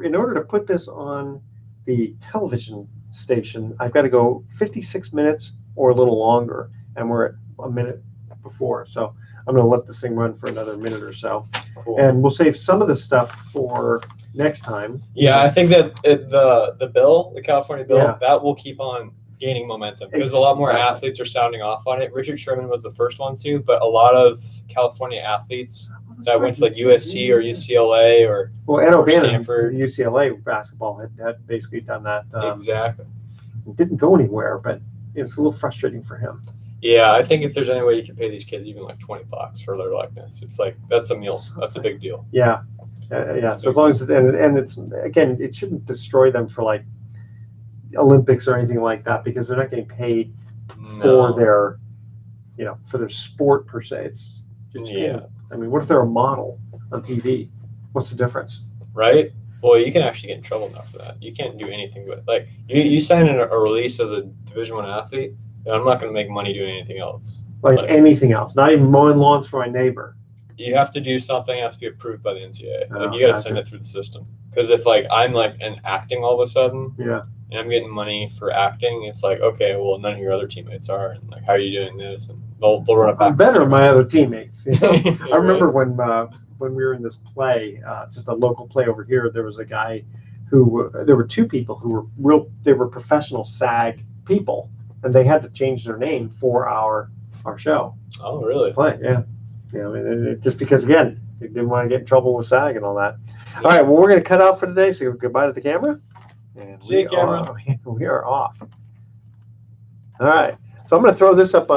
in order to put this on the television station, I've got to go 56 minutes or a little longer, and we're at a minute before. So I'm going to let this thing run for another minute or so. Cool. And we'll save some of the stuff for next time. Yeah, I think that the California bill, Yeah. that will keep on gaining momentum because a lot more Exactly. athletes are sounding off on it. Richard Sherman was the first one to, but a lot of California athletes that went to like USC or UCLA or Ed O'Bannon, Stanford. UCLA basketball had basically done that. Exactly. It didn't go anywhere, but it's a little frustrating for him. Yeah, I think if there's any way you can pay these kids even like $20 for their likeness, it's like that's a meal. That's a big deal. Yeah, yeah. So as long as and it's again, it shouldn't destroy them for like Olympics or anything like that because they're not getting paid for their, for their sport per se. I mean, what if they're a model on TV? What's the difference? Right? Well, you can actually get in trouble now for that. You can't do anything with like you sign in a release as a Division I athlete, and I'm not going to make money doing anything else. Like anything else, not even mowing lawns for my neighbor. You have to do something. It has to be approved by the NCAA. Oh, like you got to send it through the system. Because if like I'm like an acting all of a sudden, yeah, and I'm getting money for acting, it's like okay, well none of your other teammates are, and like how are you doing this? And they'll run it back. I'm better than my other teammates. I remember Right. when we were in this play, just a local play over here. There was a guy there were two people who were they were professional SAG people, and they had to change their name for our show. Oh really? Play, yeah. I mean, just because again, they didn't want to get in trouble with SAG and all that. Yeah. All right, well, we're going to cut out for today. So goodbye to the camera. And see you, camera. We are off. All right, so I'm going to throw this up.